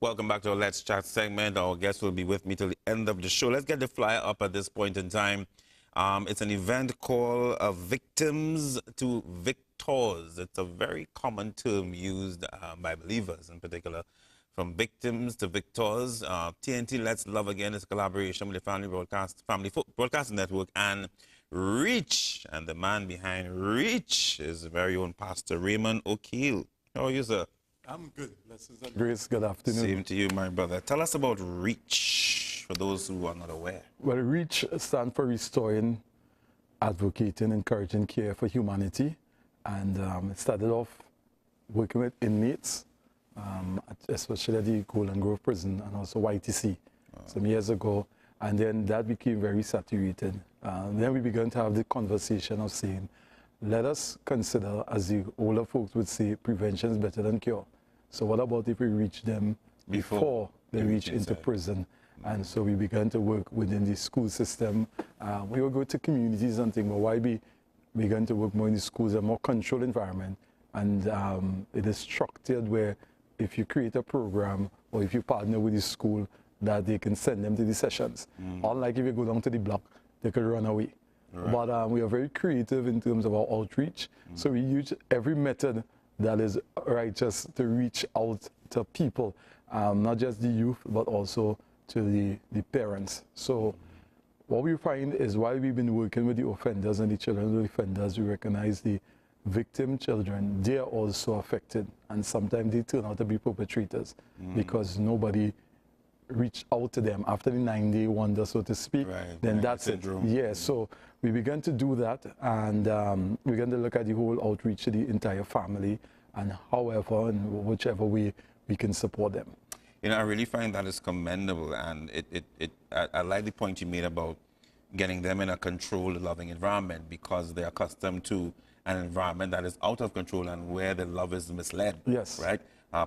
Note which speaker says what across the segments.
Speaker 1: Welcome back to our Let's Chat segment. Our guest will be with me till the end of the show. Let's get the flyer up at this point in time. It's an event called Victims to Victors. It's a very common term used by believers in particular. From victims to victors. TNT Let's Love Again is a collaboration with the Broadcasting Network and Reach. And the man behind Reach is the very own Pastor Raymond Ockille. How are you, sir?
Speaker 2: I'm good. Blessings and grace. Good afternoon.
Speaker 1: Same to you, my brother. Tell us about REACH, for those who are not aware.
Speaker 2: Well, REACH stands for Restoring, Advocating, Encouraging Care for Humanity. And it started off working with inmates, especially at the Golden Grove Prison and also YTC some years ago. And then that became very saturated. Then we began to have the conversation of saying, let us consider, as the older folks would say, prevention is better than cure. So what about if we reach them before they reach into prison? And so we began to work within the school system. We will go to communities and think, well, why we began to work more in the schools, a more controlled environment. And it is structured where if you create a program or if you partner with the school, that they can send them to the sessions. Unlike if you go down to the block, they could run away. Right. But we are very creative in terms of our outreach. So we use every method that is righteous to reach out to people, not just the youth, but also to the parents. So what we find is while we've been working with the offenders and the children of the offenders, we recognize the victim children, they are also affected. And sometimes they turn out to be perpetrators because nobody reach out to them after the 9-day wonder, so to speak, right, then that's syndrome. It. Yeah, so we began to do that, and we began to look at the whole outreach to the entire family, and however and whichever way we can support them.
Speaker 1: You know, I really find that is commendable, and I like the point you made about getting them in a controlled, loving environment because they're accustomed to an environment that is out of control and where the love is misled.
Speaker 2: Yes.
Speaker 1: Right?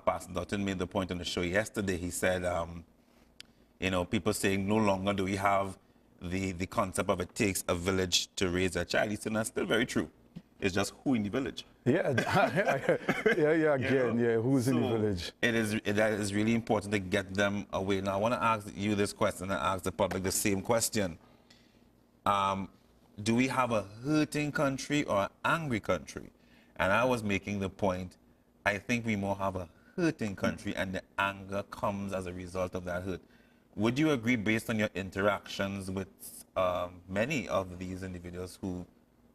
Speaker 1: Pastor Dutton made the point on the show yesterday. He said, you know, people saying no longer do we have the concept of it takes a village to raise a child. He said that's still very true. It's just who in the village.
Speaker 2: Yeah, again, yeah, who's in the village?
Speaker 1: That is really important to get them away. Now, I want to ask you this question and ask the public the same question. Do we have a hurting country or an angry country? And I was making the point, I think we more have a hurting country and the anger comes as a result of that hurt. Would you agree, based on your interactions with many of these individuals who,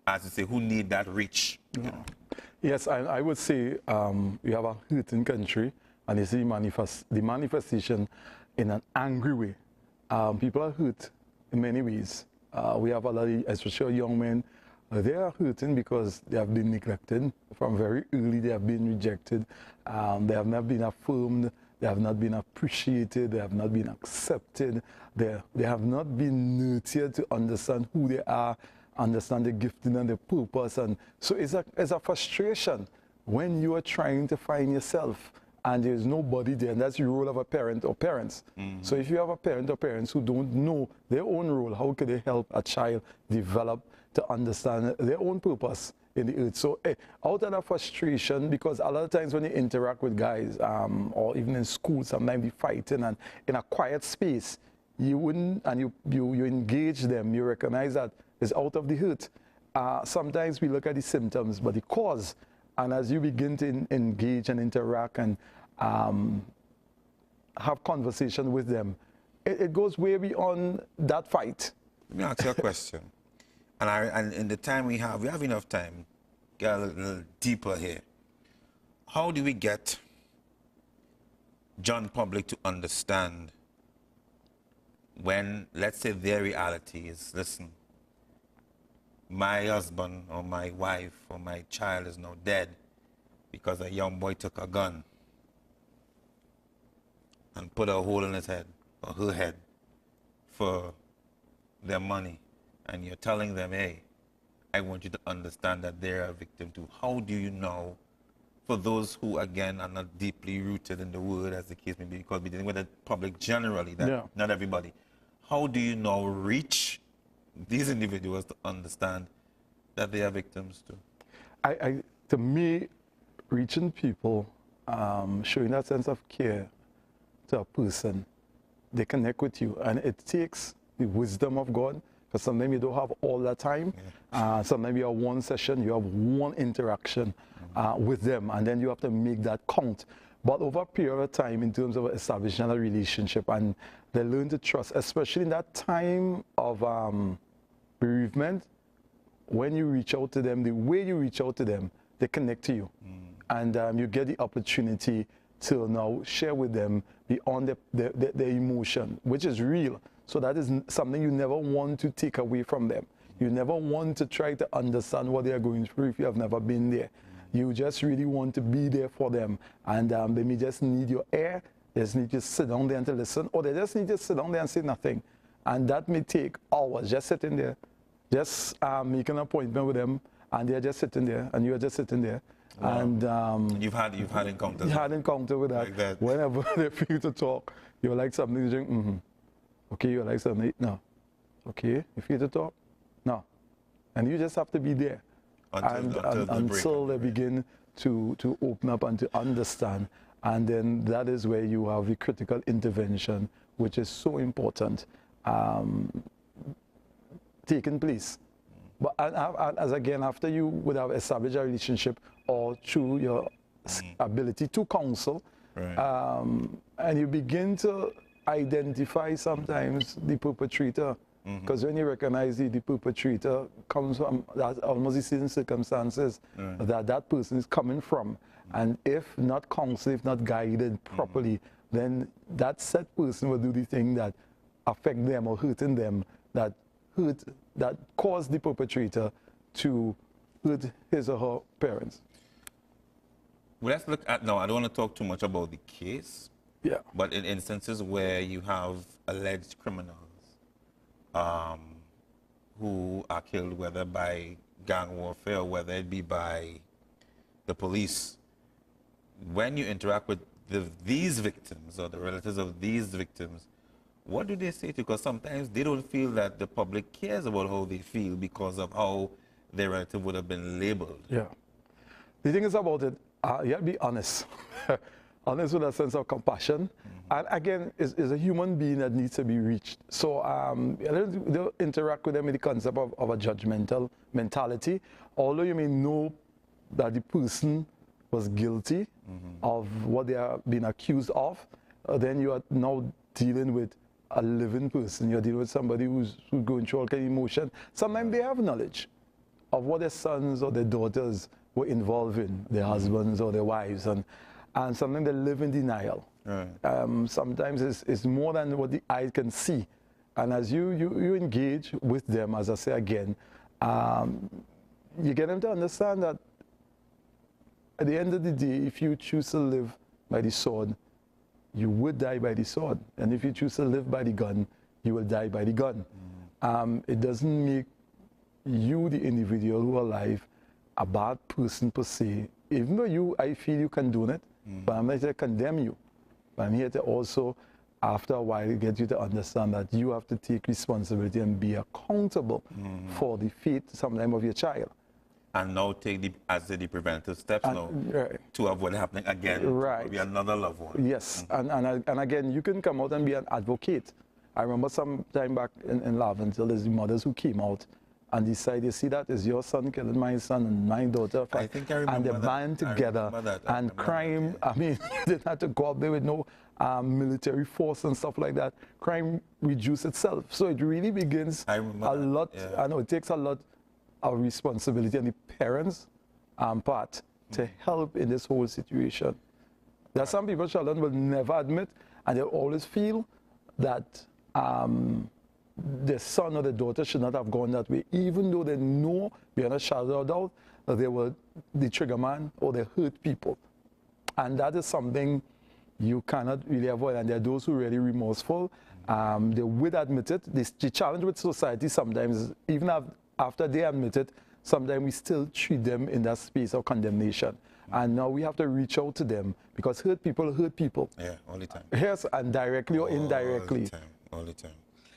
Speaker 1: as you say, who need that reach?
Speaker 2: No. Yes, I would say we have a hurting country, and it's the manifestation in an angry way. People are hurt in many ways. We have a lot of, especially young men, they are hurting because they have been neglected from very early. They have been rejected. They have not been affirmed. They have not been appreciated. They have not been accepted. They have not been nurtured to understand who they are, understand the gifting and the purpose. And so it's a frustration when you are trying to find yourself and there's nobody there. And that's the role of a parent or parents. So if you have a parent or parents who don't know their own role, how can they help a child develop to understand their own purpose in the earth? So out of that frustration, because a lot of times when you interact with guys or even in school, sometimes they fighting, and in a quiet space, you wouldn't, and you engage them, you recognize that it's out of the hurt. Sometimes we look at the symptoms, but the cause, and as you begin to engage and interact and have conversation with them, it goes way beyond that fight.
Speaker 1: Let me ask you a question. And in the time we have enough time, get a little deeper here. How do we get John public to understand when, let's say, their reality is, listen, my husband or my wife or my child is now dead because a young boy took a gun and put a hole in his head or her head for their money? And you're telling them, hey, I want you to understand that they're a victim too. How do you know, for those who, again, are not deeply rooted in the word, as the case may be, because we're dealing with the public generally, not everybody, how do you now reach these individuals to understand that they are victims too?
Speaker 2: To me, reaching people, showing that sense of care, to a person, they connect with you. And it takes the wisdom of God, because sometimes you don't have all that time. Sometimes you have one session, you have one interaction with them, and then you have to make that count. But over a period of time, in terms of establishing a relationship, and they learn to trust, especially in that time of bereavement, when you reach out to them, the way you reach out to them, they connect to you. And you get the opportunity to now share with them beyond the emotion, which is real. So that is something you never want to take away from them. You never want to try to understand what they are going through if you have never been there. You just really want to be there for them. And they may just need your ear. They just need to sit down there and to listen, or they just need to sit down there and say nothing. And that may take hours, just sitting there, just making an appointment with them, and they're just sitting there, and you're just sitting there.
Speaker 1: Wow.
Speaker 2: And
Speaker 1: you've had encounters.
Speaker 2: You had encounter with that.
Speaker 1: Like that.
Speaker 2: Whenever they feel to talk, you're like something to drink. Mm-hmm. Okay, you're like something. No. Okay, you feel to talk. No. And you just have to be there until they begin to open up and to understand. And then that is where you have the critical intervention, which is so important, taking place. But as again, after you would have established a relationship, or through your ability to counsel,
Speaker 1: right.
Speaker 2: And you begin to identify sometimes the perpetrator, because when you recognize the perpetrator comes from that almost the same circumstances that person is coming from. And if not counseled, if not guided properly, then that said person will do the thing that affect them or hurting them, that cause the perpetrator to hurt his or her parents.
Speaker 1: Well, let's look at, now I don't want to talk too much about the case, but in instances where you have alleged criminals who are killed, whether by gang warfare or whether it be by the police, when you interact with these victims or the relatives of these victims, what do they say to you? Because sometimes they don't feel that the public cares about how they feel because of how their relative would have been labeled.
Speaker 2: Yeah. The thing is about it, you have to be honest. Honest with a sense of compassion. And again, is a human being that needs to be reached. So they'll interact with them with the concept of a judgmental mentality. Although you may know that the person was guilty of what they are being accused of, then you are now dealing with a living person. You're dealing with somebody who's going through all kind of emotion. Sometimes they have knowledge of what their sons or their daughters were involved in, their husbands or their wives, and sometimes they live in denial. Right. Sometimes it's more than what the eye can see. And as you engage with them, as I say again, you get them to understand that at the end of the day, if you choose to live by the sword, you would die by the sword. And if you choose to live by the gun, you will die by the gun. It doesn't make you, the individual who are alive, a bad person per se. Even though I feel you condone it, but I'm not here to condemn you. But I'm here to also, after a while, get you to understand that you have to take responsibility and be accountable for the fate, sometimes, of your child.
Speaker 1: And now take the preventive steps to avoid happening again.
Speaker 2: Right.
Speaker 1: To be another loved one.
Speaker 2: Yes. And again, you can come out and be an advocate. I remember some time back in Laventille, there's the mothers who came out and decided, you see, that is your son killing my son and my daughter.
Speaker 1: I think I remember
Speaker 2: and they band together. And crime, I mean, they didn't have to go up there with no military force and stuff like that. Crime reduced itself. So it really begins a lot. I know it takes a lot of responsibility on the parents' part to help in this whole situation. There are some people, children will never admit, and they always feel that their son or their daughter should not have gone that way, even though they know beyond a shadow of doubt that they were the trigger man or they hurt people. And that is something you cannot really avoid. And there are those who are really remorseful. They would admit it. The challenge with society sometimes is, even after they admit it, sometimes we still treat them in that space of condemnation. And now we have to reach out to them, because hurt people hurt people.
Speaker 1: Yeah, all the time.
Speaker 2: Yes, and directly or indirectly.
Speaker 1: All the time.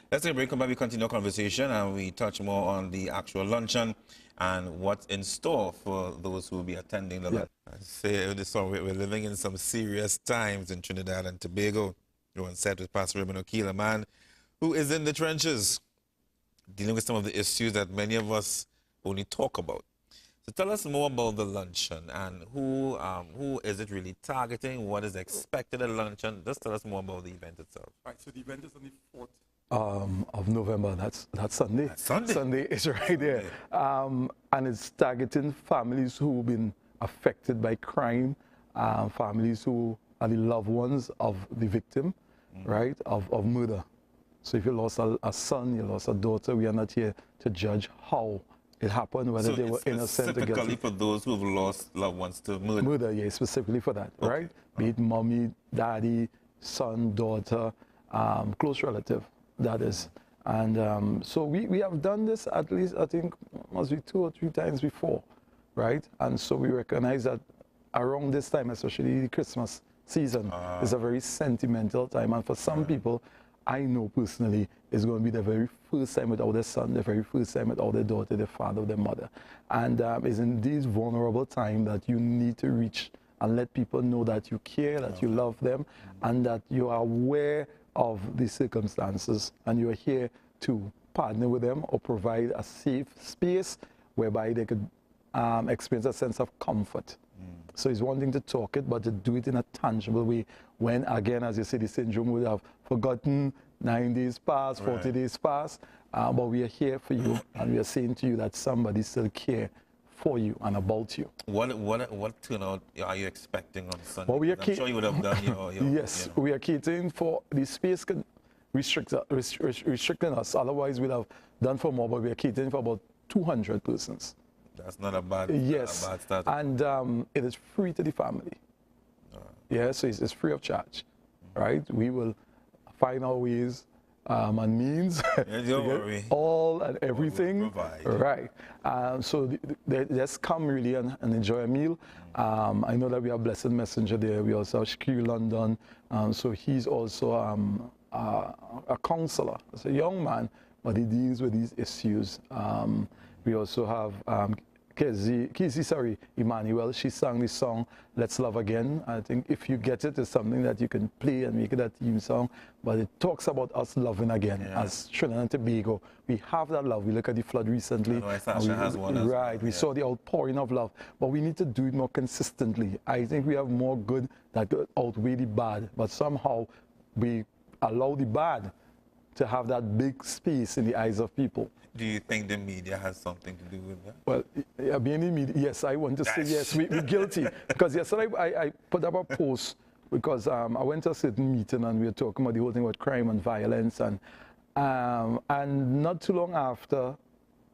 Speaker 1: Let's take a break, come back, we continue our conversation, and we touch more on the actual luncheon and what's in store for those who will be attending the luncheon. I say this song, we're living in some serious times in Trinidad and Tobago. You're on set with Pastor Raymond Ockille, a man who is in the trenches, dealing with some of the issues that many of us only talk about. So tell us more about the luncheon and who is it really targeting? What is expected at luncheon? Just tell us more about the event itself.
Speaker 2: Right, so the event is on the 4th of November. That's Sunday.
Speaker 1: That's Sunday.
Speaker 2: Sunday is right there. And it's targeting families who've been affected by crime, families who are the loved ones of the victim, right, of murder. So if you lost a son, you lost a daughter, we are not here to judge how it happened, whether
Speaker 1: So
Speaker 2: they were innocent or guilty.
Speaker 1: specifically for those who've lost loved ones to murder.
Speaker 2: Murder, yeah, specifically for that, right? Be it mommy, daddy, son, daughter, close relative, that is. And so we have done this at least, I think, must be 2 or 3 times before, right? And so we recognize that around this time, especially the Christmas season, is a very sentimental time. And for some people, I know personally, it's going to be the very first time without their son, the very first time without their daughter, their father, their mother. And it's in these vulnerable times that you need to reach and let people know that you care, that you love them, and that you are aware of the circumstances, and you're here to partner with them or provide a safe space whereby they could experience a sense of comfort. So it's one thing to talk it, but to do it in a tangible way when, again, as you say, the syndrome would have forgotten 9 days past, 40 days past, but we are here for you, and we are saying to you that somebody still care for you and about you.
Speaker 1: What turnout are you expecting on Sunday?
Speaker 2: Well, we are
Speaker 1: I'm sure you would have done your
Speaker 2: yes, we are catering for the space restricting us. Otherwise, we'd have done for more, but we are catering for about 200 persons.
Speaker 1: That's not a bad,
Speaker 2: yes,
Speaker 1: a bad start.
Speaker 2: And it is free to the family. Yeah, so it's free of charge, right? We will find our ways and means
Speaker 1: Don't worry.
Speaker 2: all and everything, right? So just come really and enjoy a meal. I know that we have Blessed Messenger there. We also have Shakir London, so he's also a counselor. It's a young man, but he deals with these issues. We also have Kizzy, Emmanuel. She sang this song, Let's Love Again. I think if you get it, it's something that you can play and make it a theme song. But it talks about us loving again as Trinidad and Tobago. We have that love. We look at the flood recently.
Speaker 1: Sasha has one
Speaker 2: right, we saw the outpouring of love. But we need to do it more consistently. I think we have more good that could outweigh the bad. But somehow we allow the bad to have that big space in the eyes of people.
Speaker 1: Do you think the media has something to do with that?
Speaker 2: Well, being in media, yes, I want to say yes, we're guilty. Because yesterday I put up a post because I went to a certain meeting and we were talking about the whole thing about crime and violence. And not too long after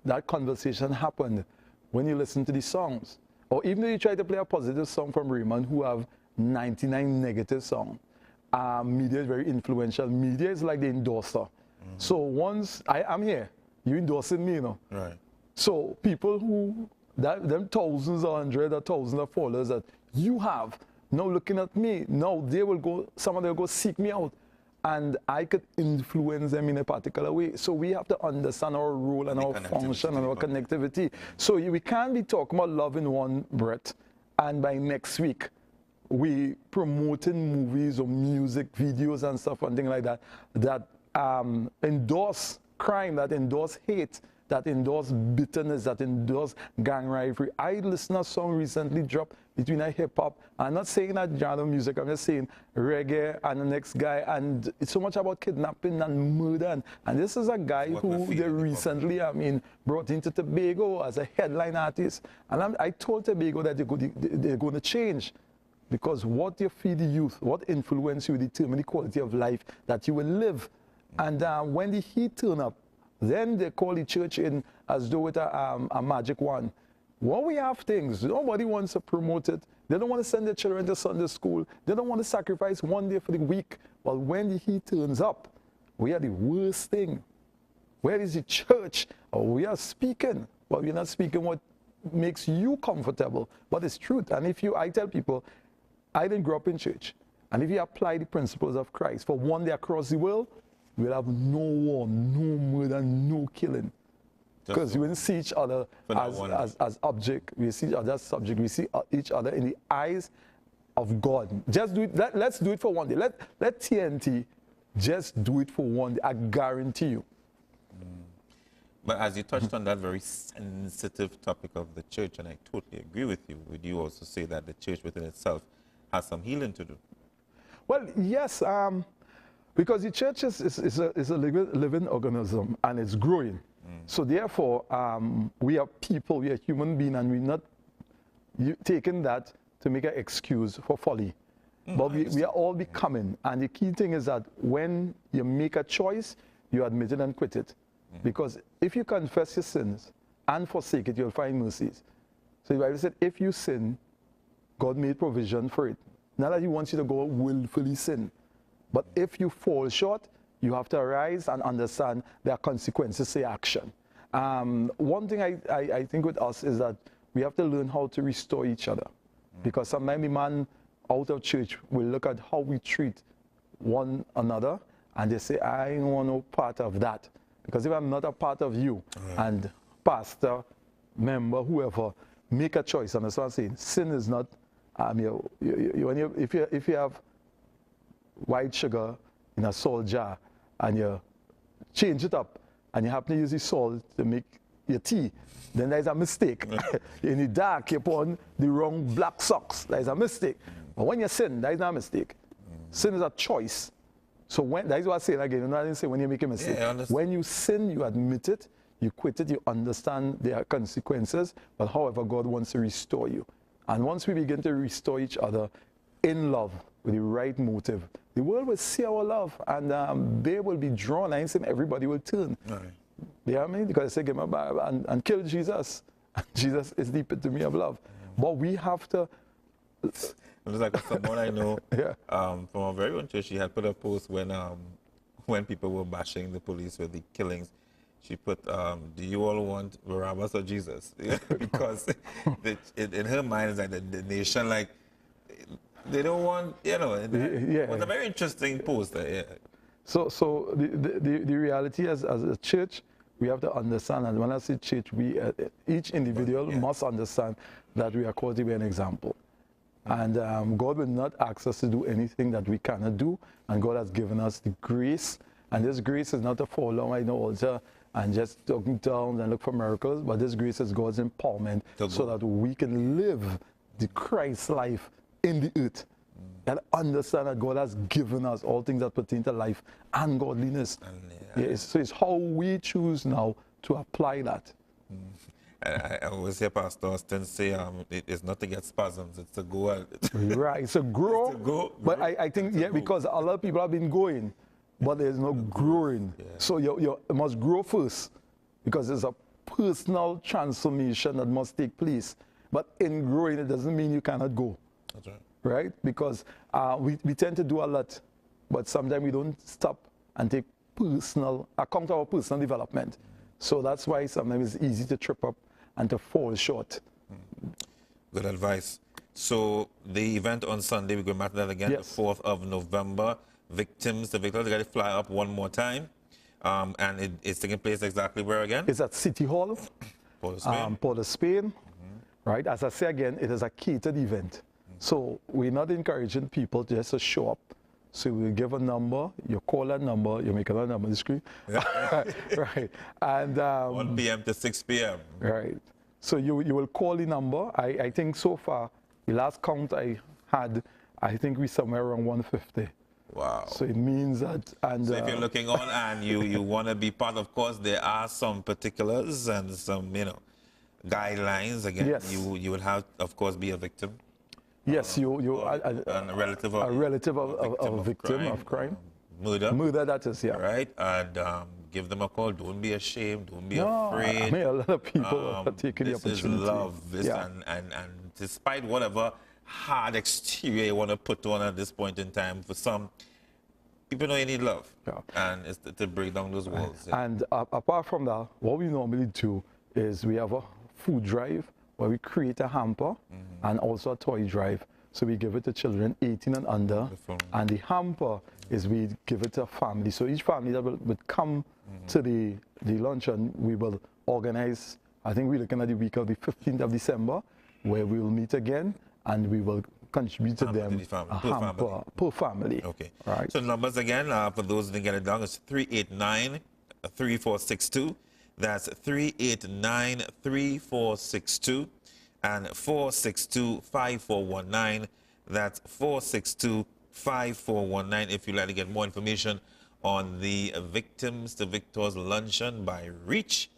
Speaker 2: that conversation happened, when you listen to the songs, or even if you try to play a positive song from Raymond, who have 99 negative songs, media is very influential. Media is like the endorser. So once I'm here, you endorsing me, you know.
Speaker 1: Right.
Speaker 2: So people who, them thousands or hundreds or thousands of followers that you have, now looking at me, now they will go, some of them will go seek me out. And I could influence them in a particular way. So we have to understand our role and our function and our connectivity. So we can't be talking about love in one breath, and by next week, we promoting movies or music videos and stuff and things like that that endorse crime, that endorse hate, that endorse bitterness, that endorse gang rivalry. I listened to a song recently dropped between a hip-hop. I'm not saying that genre music, I'm just saying reggae and the next guy, and it's so much about kidnapping and murder. And this is a guy who they recently, brought into Tobago as a headline artist. And I told Tobago that they're going to change. Because what you feed the youth, what influence you determine the quality of life that you will live. And when the heat turn up, then they call the church in as though it's a magic wand. When we have things, nobody wants to promote it. They don't want to send their children to Sunday school. They don't want to sacrifice one day for the week. But when the heat turns up, we are the worst thing. Where is the church? Oh, we are speaking. Well, we're not speaking what makes you comfortable, but it's truth. And I tell people, I didn't grow up in church. And if you apply the principles of Christ for one day across the world, we'll have no war, no murder, no killing. Because we wouldn't see each other as object. We see each other as subject. We see each other in the eyes of God. Just do it. Let's do it for one day. Let TNT just do it for one day. I guarantee you.
Speaker 1: But as you touched on that very sensitive topic of the church, and I totally agree with you, would you also say that the church within itself has some healing to do?
Speaker 2: Well, yes, because the church is a living organism and it's growing. So therefore, we are people, we are human beings, and we're not taking that to make an excuse for folly. But we are all becoming. And the key thing is that when you make a choice, you admit it and quit it. Because if you confess your sins and forsake it, you'll find mercies. So the Bible said, if you sin, God made provision for it. Not that he wants you to go willfully sin. But if you fall short, you have to arise and understand there are consequences to action. One thing I think with us is that we have to learn how to restore each other. Because sometimes the man out of church will look at how we treat one another and they say, I don't want no part of that. Because if I'm not a part of you, and pastor, member, whoever, make a choice. And that's what I'm saying. Sin is not, if you have white sugar in a salt jar and you change it up and you happen to use the salt to make your tea, then there's a mistake. In the dark, you put on the wrong black socks. There's a mistake. But when you sin, that is not a mistake. Sin is a choice. So that is what I say again. I didn't say when you make a mistake.
Speaker 1: Yeah,
Speaker 2: when you sin, you admit it, you quit it, you understand there are consequences, but however, God wants to restore you. And once we begin to restore each other in love, with the right motive, the world will see our love and they will be drawn. I ain't saying everybody will turn.
Speaker 1: Right.
Speaker 2: You know what I mean? Because they say, give my Bible and kill Jesus. And Jesus is the epitome of love. But we have to.
Speaker 1: It's like someone I know from our very own church, she had put a post when people were bashing the police with the killings. She put, do you all want Barabbas or Jesus? Because in her mind, it's like the nation, like, they don't want, it was a very interesting post.
Speaker 2: So the reality as a church, we have to understand, and when I say church, each individual must understand that we are called to be an example. And God will not ask us to do anything that we cannot do. And God has given us the grace. And this grace is not to fall down at the altar and just talking down and look for miracles. But this grace is God's empowerment so that we can live the Christ life in the earth. And understand that God has given us all things that pertain to life and godliness. So it's how we choose now to apply that.
Speaker 1: I always hear Pastor Austin say, it's not to get spasms, it's to go.
Speaker 2: Right, it's a grow.
Speaker 1: It's to go.
Speaker 2: But I think, because a lot of people have been going, but there's no growing. Yeah. So you must grow first, because there's a personal transformation that must take place. But in growing, it doesn't mean you cannot go.
Speaker 1: That's right.
Speaker 2: Right? Because we tend to do a lot, but sometimes we don't stop and take account of our personal development. So that's why sometimes it's easy to trip up and to fall short.
Speaker 1: Good advice. So the event on Sunday, we're going back to that again, the 4th of November. The victors got to fly up one more time. And it's taking place exactly where again?
Speaker 2: It's at City Hall,
Speaker 1: Port of Spain.
Speaker 2: Port of Spain. Right? As I say again, it is a catered event. So we're not encouraging people just to show up. So we give a number, you call that number, you make another number on the screen. Right. And
Speaker 1: 1 p.m. to 6 p.m.
Speaker 2: Right. So you will call the number. I think so far, the last count I had, I think we're somewhere around 150.
Speaker 1: Wow.
Speaker 2: So it means that. And
Speaker 1: so if you're looking on and you want to be part, of course, there are some particulars and some, guidelines. Again,
Speaker 2: yes.
Speaker 1: You would have, of course, be a victim.
Speaker 2: Yes,
Speaker 1: a relative of
Speaker 2: a victim of crime.
Speaker 1: Murder,
Speaker 2: that is, yeah.
Speaker 1: Right, and give them a call. Don't be ashamed. Don't be afraid.
Speaker 2: I mean, a lot of people are taking the opportunity.
Speaker 1: This is love. And despite whatever hard exterior you want to put on at this point in time, for some people know you need love. Yeah. And it's to break down those walls.
Speaker 2: And apart from that, what we normally do is we have a food drive where we create a hamper and also a toy drive. So we give it to children 18 and under. And the hamper is we give it to a family. So each family that would come to the luncheon, we will organize, I think we're looking at the week of the 15th of December, where we will meet again and we will contribute to
Speaker 1: Hamper to
Speaker 2: them
Speaker 1: the family,
Speaker 2: a
Speaker 1: per
Speaker 2: hamper
Speaker 1: family.
Speaker 2: per family.
Speaker 1: Okay.
Speaker 2: Right.
Speaker 1: So numbers again, for those who didn't get it down, it's 389-3462. That's 389-3462 and 462-5419. That's 462-5419 if you'd like to get more information on the Victims to Victors Luncheon by Reach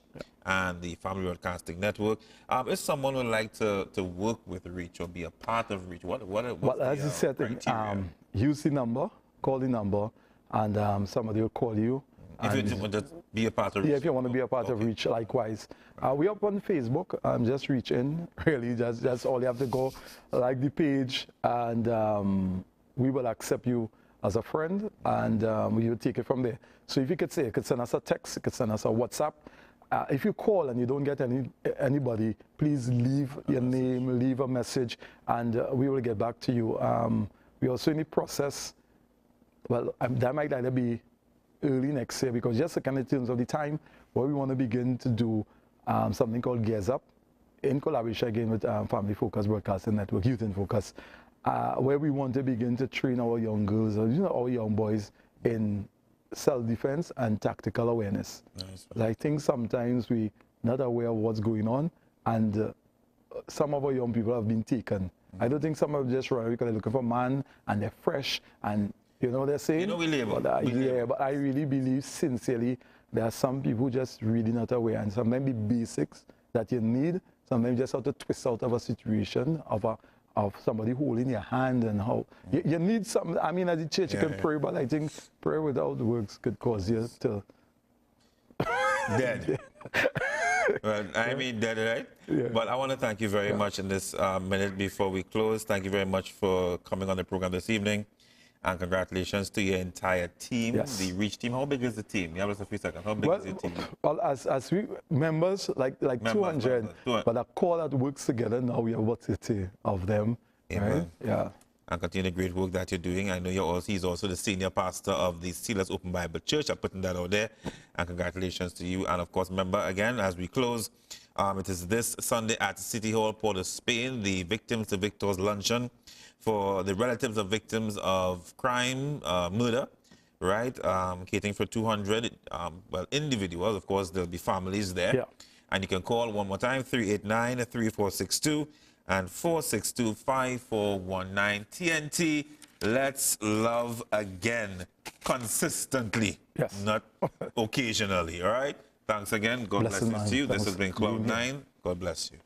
Speaker 1: and the Family Broadcasting Network. If someone would like to work with Reach or be a part of Reach, what's
Speaker 2: Well, as you said,
Speaker 1: criteria?
Speaker 2: use the number, call the number, and somebody will call you.
Speaker 1: If you want to be a part of Reach.
Speaker 2: Yeah, if you want to be a part of Reach, likewise. We're up on Facebook. Just reach in, really. That's all you have to go. Like the page, and we will accept you as a friend, and we will take it from there. So if you could say, you could send us a text, you could send us a WhatsApp. If you call and you don't get anybody, please leave your name, leave a message, and we will get back to you. We also in the process, well, that might either be early next year, because just in terms of the time where we want to begin to do something called Gears Up in collaboration again with Family Focus Broadcasting Network, Youth in Focus, where we want to begin to train our young girls, our young boys in self-defense and tactical awareness.
Speaker 1: Nice.
Speaker 2: I think sometimes we're not aware of what's going on, and some of our young people have been taken. I don't think some of them just run because they're looking for man and they're fresh and you know what they're saying?
Speaker 1: we label.
Speaker 2: But, but I really believe sincerely there are some people who just really not aware, and sometimes the basics that you need, sometimes just how to twist out of a situation of somebody holding your hand and how you need something. I mean, as a church you can pray, but I think prayer without works could cause you to
Speaker 1: dead. Well, I mean dead, right?
Speaker 2: Yeah.
Speaker 1: But I want to thank you very much in this minute before we close. Thank you very much for coming on the program this evening. And congratulations to your entire team, the Reach team. How big is the team? You have us a few seconds. How big is your team?
Speaker 2: Well, as we members, like 200, but a core that works together now, we have about 30 of them.
Speaker 1: Amen.
Speaker 2: Right? Yeah.
Speaker 1: And continue the great work that you're doing. I know he's also the senior pastor of the Steelers Open Bible Church. I'm putting that out there. And congratulations to you. And of course, remember again, as we close, it is this Sunday at City Hall, Port of Spain, the Victims to Victors Luncheon for the relatives of victims of crime, murder, right? Catering for 200, well, individuals. Of course, there'll be families there.
Speaker 2: Yeah.
Speaker 1: And you can call one more time, 389-3462 and 462-5419. TNT, let's love again consistently, not occasionally, all right? Thanks again. God bless you. This has been Cloud9. God bless you.